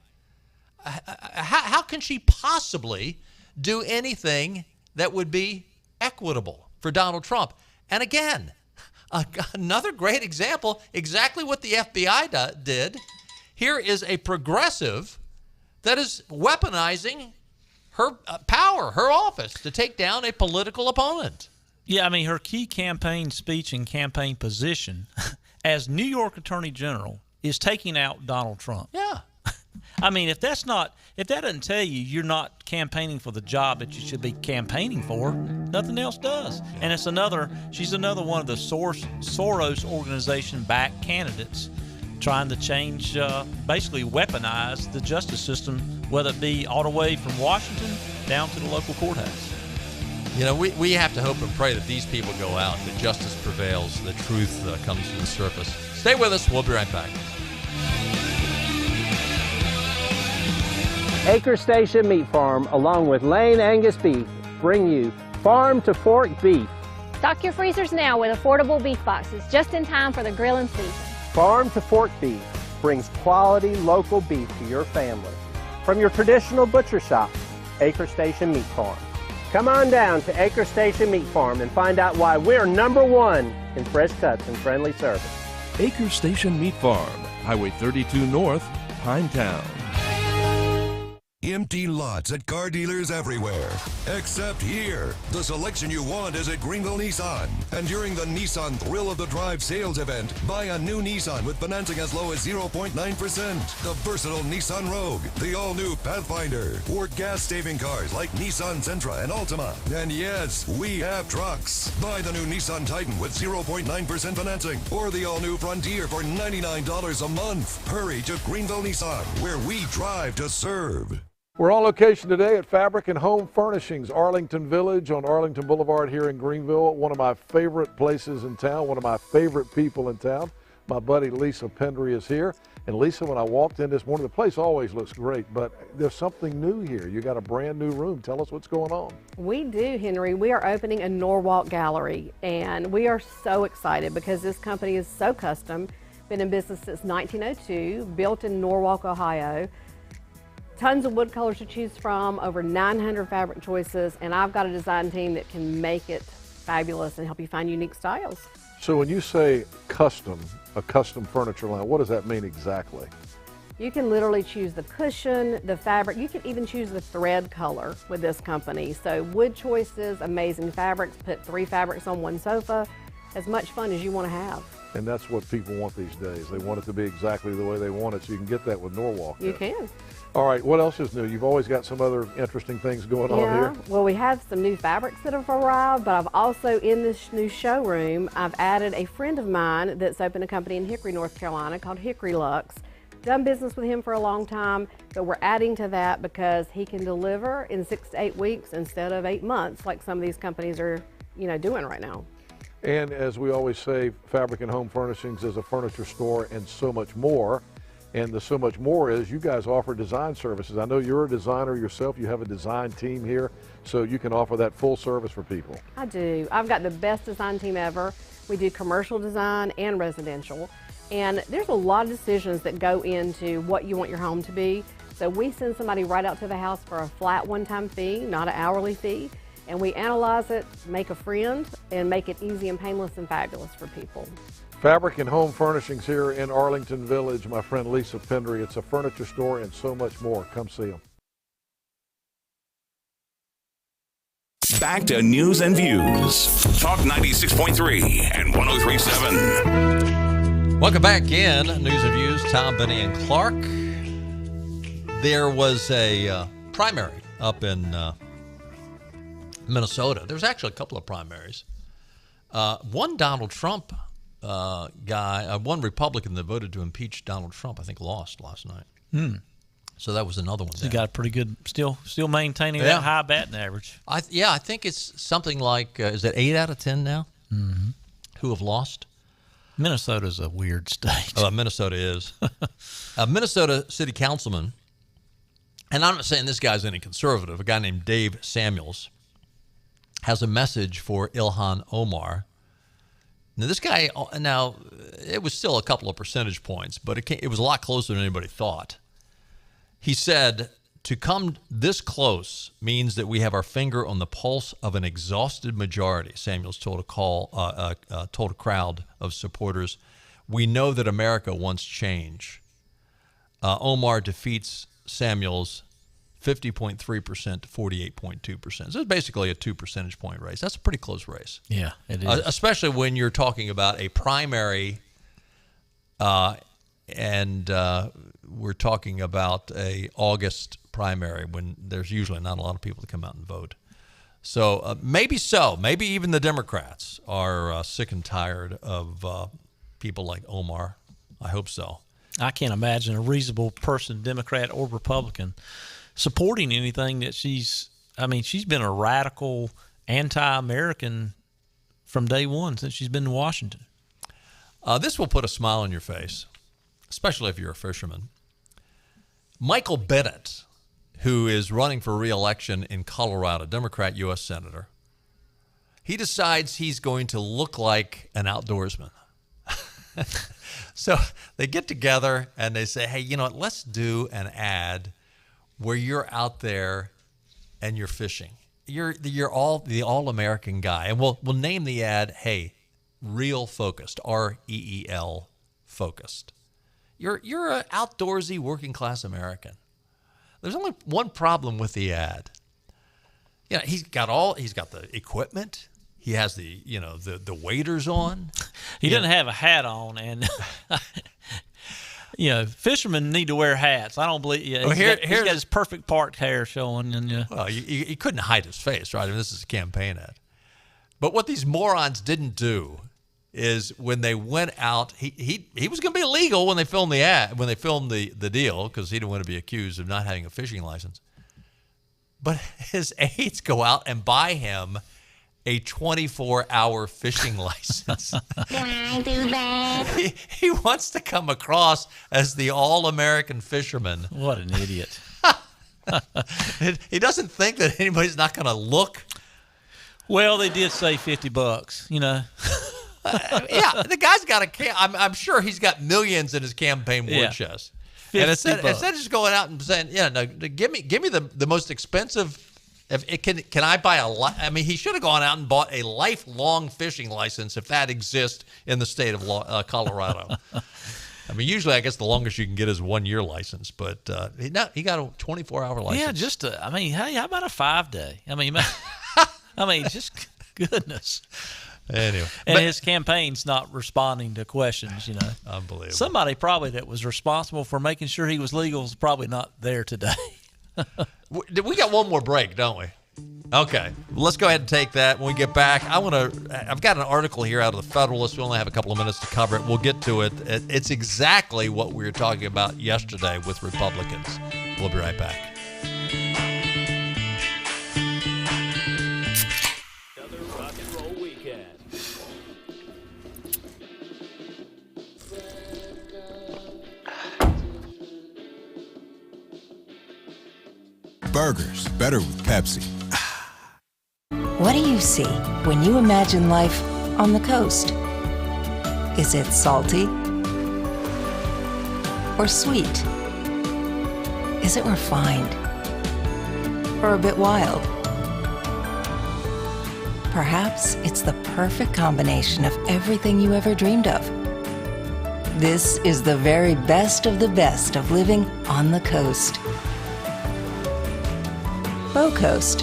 how can she possibly do anything that would be equitable for Donald Trump? And again, another great example, exactly what the FBI did. Here is a progressive that is weaponizing her power, her office, to take down a political opponent. Yeah, I mean, her key campaign speech and campaign position as New York Attorney General is taking out Donald Trump. Yeah. I mean, if that doesn't tell you you're not campaigning for the job that you should be campaigning for, nothing else does. Yeah. And she's another one of the Soros organization-backed candidates trying to change, basically weaponize the justice system, whether it be all the way from Washington down to the local courthouse. You know, we have to hope and pray that these people go out, that justice prevails, that truth comes to the surface. Stay with us. We'll be right back. Acre Station Meat Farm, along with Lane Angus Beef, bring you Farm to Fork Beef. Stock your freezers now with affordable beef boxes, just in time for the grilling season. Farm to Fork Beef brings quality local beef to your family. From your traditional butcher shop, Acre Station Meat Farm. Come on down to Acre Station Meat Farm and find out why we're #1 in fresh cuts and friendly service. Acre Station Meat Farm, Highway 32 North, Pinetown. Empty lots at car dealers everywhere, except here. The selection you want is at Greenville Nissan. And during the Nissan Thrill of the Drive sales event, buy a new Nissan with financing as low as 0.9%. The versatile Nissan Rogue, the all-new Pathfinder, or gas-saving cars like Nissan Sentra and Altima. And yes, we have trucks. Buy the new Nissan Titan with 0.9% financing, or the all-new Frontier for $99 a month. Hurry to Greenville Nissan, where we drive to serve. We're on location today at Fabric and Home Furnishings, Arlington Village on Arlington Boulevard here in Greenville. One of my favorite places in town, one of my favorite people in town. My buddy Lisa Pendry is here. And Lisa, when I walked in this morning, the place always looks great, but there's something new here. You got a brand new room. Tell us what's going on. We do, Henry. We are opening a Norwalk Gallery, and we are so excited because this company is so custom. Been in business since 1902, built in Norwalk, Ohio. Tons of wood colors to choose from, over 900 fabric choices, and I've got a design team that can make it fabulous and help you find unique styles. So when you say custom, a custom furniture line, what does that mean exactly? You can literally choose the cushion, the fabric. You can even choose the thread color with this company. So wood choices, amazing fabrics, put 3 fabrics on 1 sofa, as much fun as you want to have. And that's what people want these days. They want it to be exactly the way they want it, so you can get that with Norwalk. You can. All right, what else is new? You've always got some other interesting things going on here. Well, we have some new fabrics that have arrived, but I've also, in this new showroom, I've added a friend of mine that's opened a company in Hickory, North Carolina called Hickory Luxe. Done business with him for a long time, but we're adding to that because he can deliver in 6 to 8 weeks instead of 8 months like some of these companies are, doing right now. And as we always say, Fabric and Home Furnishings is a furniture store and so much more. And the so much more is you guys offer design services. I know you're a designer yourself. You have a design team here, so you can offer that full service for people. I do. I've got the best design team ever. We do commercial design and residential. And there's a lot of decisions that go into what you want your home to be. So we send somebody right out to the house for a flat one-time fee, not an hourly fee. And we analyze it, make a friend, and make it easy and painless and fabulous for people. Fabric and Home Furnishings here in Arlington Village. My friend Lisa Pendry. It's a furniture store and so much more. Come see them. Back to news and views. Talk 96.3 and 103.7. Welcome back in. News and Views, Tom, Benny, and Clark. There was a primary up in Minnesota. There was actually a couple of primaries. One Donald Trump guy, one Republican that voted to impeach Donald Trump, I think lost last night. So that was another one. He got a pretty good, still maintaining that high batting average. I think it's something like, is it 8 out of 10 now who have lost? Minnesota's a weird state. Minnesota is. A Minnesota city councilman, and I'm not saying this guy's any conservative, a guy named Dave Samuels, has a message for Ilhan Omar. Now, this guy, it was still a couple of percentage points, but it was a lot closer than anybody thought. He said, to come this close means that we have our finger on the pulse of an exhausted majority, Samuels told a crowd of supporters. We know that America wants change. Omar defeats Samuels 50.3% to 48.2%. So it's basically a 2 percentage point race. That's a pretty close race. Yeah, it is. Especially when you're talking about a primary and we're talking about a August primary when there's usually not a lot of people that come out and vote. So maybe even the Democrats are sick and tired of people like Omar. I hope so. I can't imagine a reasonable person, Democrat or Republican, supporting anything that she's been a radical anti-American from day one since she's been in Washington. This will put a smile on your face, especially if you're a fisherman. Michael Bennett, who is running for re-election in Colorado, Democrat U.S. Senator. He decides he's going to look like an outdoorsman. So they get together and they say, hey, you know what, let's do an ad where you're out there and you're fishing. You're the all-American guy. And we'll name the ad, hey, Real Focused, REEL Focused. You're an outdoorsy working-class American. There's only one problem with the ad. You know, he's got the equipment. He has the waders on. He doesn't have a hat on, and fishermen need to wear hats. I don't believe. Yeah, he's got his perfect parked hair showing, and well, he couldn't hide his face, right? I mean, this is a campaign ad. But what these morons didn't do is when they went out, he was going to be illegal when they filmed the ad, when they filmed the deal, because he didn't want to be accused of not having a fishing license. But his aides go out and buy him a 24-hour fishing license. Can I do that? He wants to come across as the all-American fisherman. What an idiot. He doesn't think that anybody's not going to look. Well, they did say $50, Yeah, the guy's got I'm sure he's got millions in his campaign war chest. And instead of just going out and saying, give me the most expensive. Can I buy he should have gone out and bought a lifelong fishing license if that exists in the state of Colorado. I mean, usually I guess the longest you can get is 1 year license, but he got a 24-hour license. Yeah, hey, how about a 5-day? Just goodness. Anyway, and his campaign's not responding to questions, Unbelievable. Somebody probably that was responsible for making sure he was legal is probably not there today. We got one more break, don't we? Okay, let's go ahead and take that. When we get back, I've got an article here out of the Federalist. We only have a couple of minutes to cover it. We'll get to it. It's exactly what we were talking about yesterday with Republicans. We'll be right back. Burgers, better with Pepsi. What do you see when you imagine life on the coast? Is it salty or sweet? Is it refined or a bit wild? Perhaps it's the perfect combination of everything you ever dreamed of. This is the very best of the best of living on the coast. Bow Coast.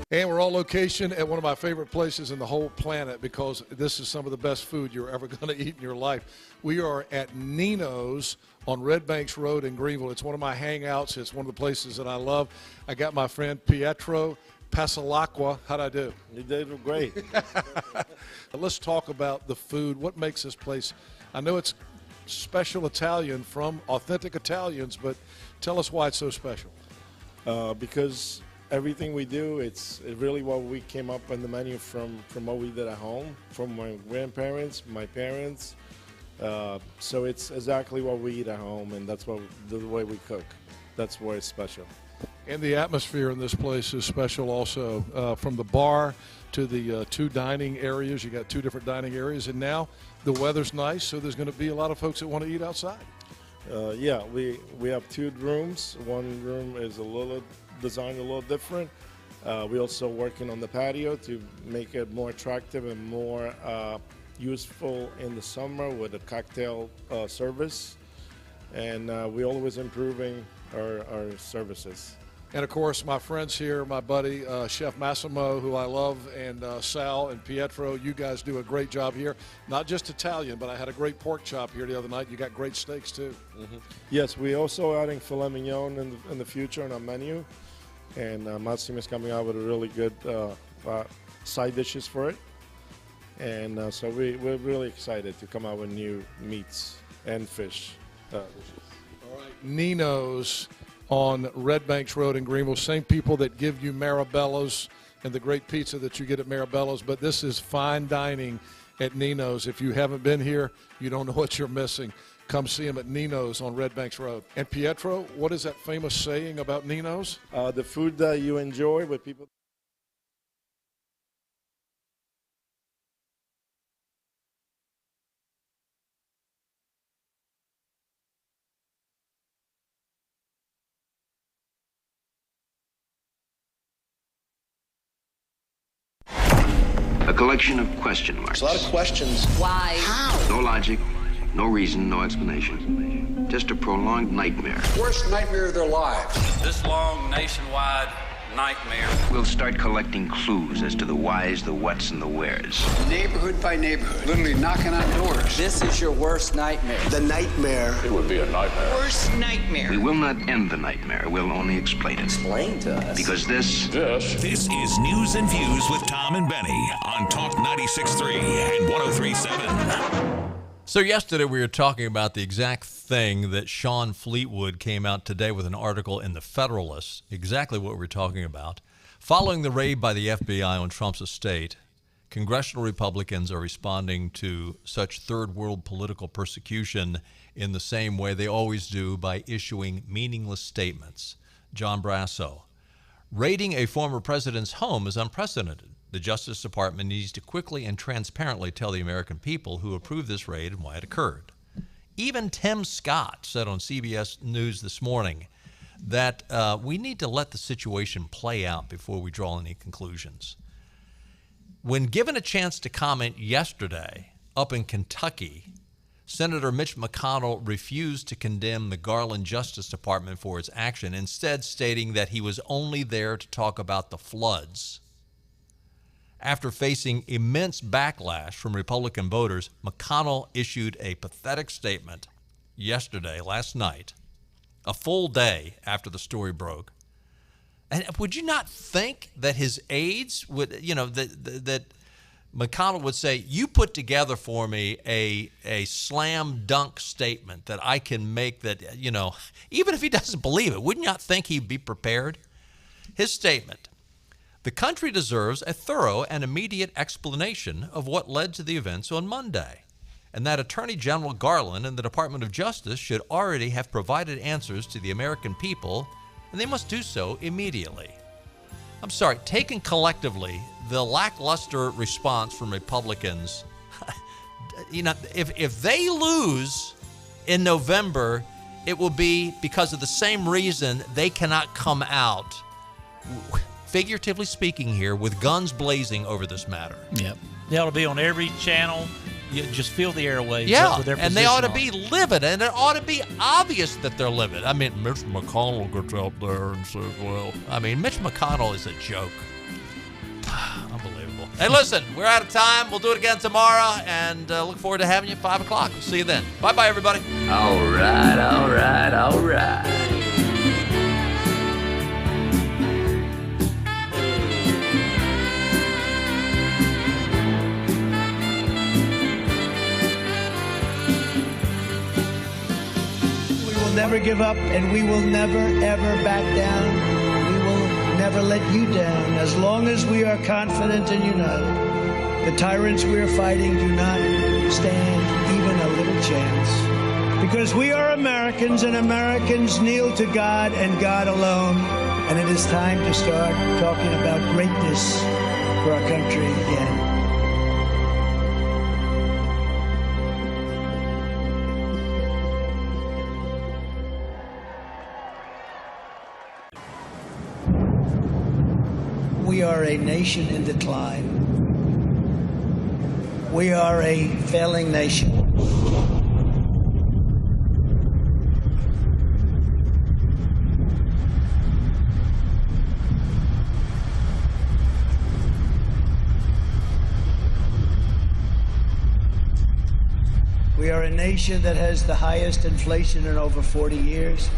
And we're on location at one of my favorite places in the whole planet because this is some of the best food you're ever going to eat in your life. We are at Nino's on Red Banks Road in Greenville. It's one of my hangouts. It's one of the places that I love. I got my friend Pietro Passalacqua. How'd I do? You did great. Let's talk about the food. What makes this place? I know it's special Italian from authentic Italians, but tell us why it's so special. Because everything we do, it's really what we came up on the menu from what we did at home, from my grandparents, my parents. So it's exactly what we eat at home, and that's the way we cook. That's why it's special. And the atmosphere in this place is special also. From the bar to the two dining areas, you got two different dining areas, and now the weather's nice, so there's going to be a lot of folks that want to eat outside. Yeah, we have two rooms. One room is designed a little different. We're also working on the patio to make it more attractive and more useful in the summer with a cocktail service. And we're always improving our services. And, of course, my friends here, my buddy, Chef Massimo, who I love, and Sal and Pietro, you guys do a great job here. Not just Italian, but I had a great pork chop here the other night. You got great steaks, too. Mm-hmm. Yes, we're also adding filet mignon in the future on our menu. And Massimo is coming out with a really good side dishes for it. And so we're really excited to come out with new meats and fish dishes. All right, Nino's on Red Banks Road in Greenville. Same people that give you Marabello's and the great pizza that you get at Marabello's, but this is fine dining at Nino's. If you haven't been here, you don't know what you're missing. come see him at Nino's on Red Banks Road. And Pietro, what is that famous saying about Nino's? The food that you enjoy with people. A collection of question marks. There's a lot of questions. Why? How? No logic, no reason, no explanation. Just a prolonged nightmare. Worst nightmare of their lives. This long nationwide nightmare. We'll start collecting clues as to the whys, the whats, and the wheres. Neighborhood by neighborhood. Literally knocking on doors. This is your worst nightmare. The nightmare. It would be a nightmare. Worst nightmare. We will not end the nightmare. We'll only explain it. Explain to us. Because this is News and Views with Tom and Benny on Talk 96.3 and 103.7. So yesterday we were talking about the exact thing that Sean Fleetwood came out today with an article in the Federalist, exactly what we're talking about. Following the raid by the FBI on Trump's estate, congressional Republicans are responding to such third world political persecution in the same way they always do, by issuing meaningless statements. John Brasso. Raiding a former president's home is unprecedented. The Justice Department needs to quickly and transparently tell the American people who approved this raid and why it occurred. Even Tim Scott said on CBS News this morning that we need to let the situation play out before we draw any conclusions. When given a chance to comment yesterday up in Kentucky, Senator Mitch McConnell refused to condemn the Garland Justice Department for its action, instead stating that he was only there to talk about the floods. After facing immense backlash from Republican voters, McConnell issued a pathetic statement last night, a full day after the story broke. And would you not think that his aides would, that McConnell would say, you put together for me a slam dunk statement that I can make that, even if he doesn't believe it, wouldn't you not think he'd be prepared? His statement: the country deserves a thorough and immediate explanation of what led to the events on Monday, and that Attorney General Garland and the Department of Justice should already have provided answers to the American people, and they must do so immediately. I'm sorry, taken collectively, the lackluster response from Republicans, if they lose in November, it will be because of the same reason they cannot come out, figuratively speaking here, with guns blazing over this matter. Yep. They ought to be on every channel. You just fill the airwaves up with their and they ought to on. be livid, and it ought to be obvious that they're livid. I mean, Mitch McConnell gets out there and says, Mitch McConnell is a joke. Unbelievable. Hey, listen, we're out of time. We'll do it again tomorrow, and look forward to having you at 5 o'clock. We'll see you then. Bye-bye, everybody. All right. Never give up, and we will never, ever back down. We will never let you down as long as we are confident and united. The tyrants we are fighting do not stand even a little chance. Because we are Americans, and Americans kneel to God and God alone. And it is time to start talking about greatness for our country again. We are a nation in decline. We are a failing nation. We are a nation that has the highest inflation in over 40 years,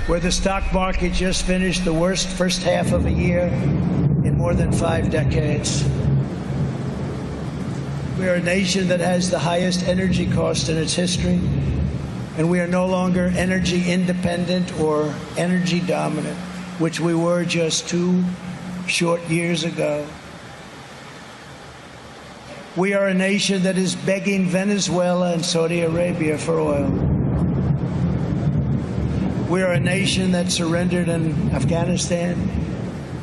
where the stock market just finished the worst first half of a year in more than 5 decades. We are a nation that has the highest energy cost in its history, and we are no longer energy independent or energy dominant, which we were just 2 short years ago. We are a nation that is begging Venezuela and Saudi Arabia for oil. We are a nation that surrendered in Afghanistan,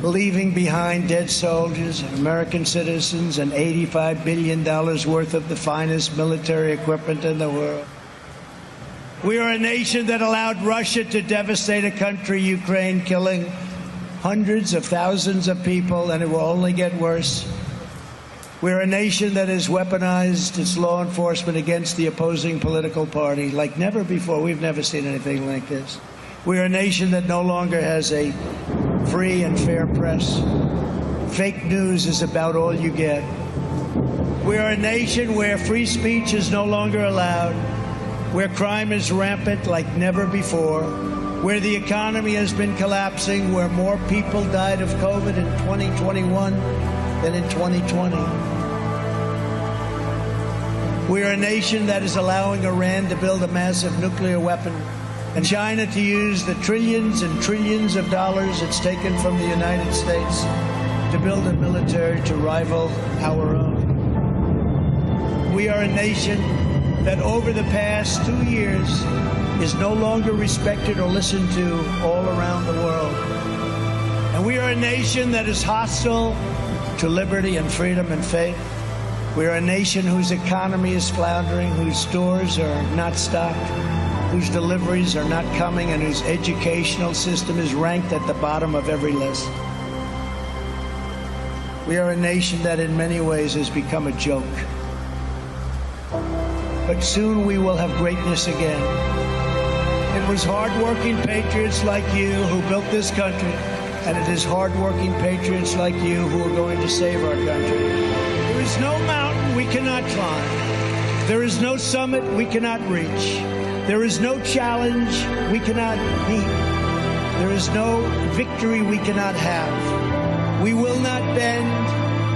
leaving behind dead soldiers, American citizens, and $85 billion worth of the finest military equipment in the world. We are a nation that allowed Russia to devastate a country, Ukraine, killing hundreds of thousands of people, and it will only get worse. We're a nation that has weaponized its law enforcement against the opposing political party like never before. We've never seen anything like this. We're a nation that no longer has a free and fair press. Fake news is about all you get. We are a nation where free speech is no longer allowed, where crime is rampant like never before, where the economy has been collapsing, where more people died of COVID in 2021 than in 2020. We are a nation that is allowing Iran to build a massive nuclear weapon and China to use the trillions and trillions of dollars it's taken from the United States to build a military to rival our own. We are a nation that over the past 2 years is no longer respected or listened to all around the world. And we are a nation that is hostile to liberty and freedom and faith. We are a nation whose economy is floundering, whose stores are not stocked, whose deliveries are not coming, and whose educational system is ranked at the bottom of every list. We are a nation that in many ways has become a joke. But soon we will have greatness again. It was hard-working patriots like you who built this country, and it is hard-working patriots like you who are going to save our country. There is no mountain we cannot climb. There is no summit we cannot reach. There is no challenge we cannot meet. There is no victory we cannot have. We will not bend.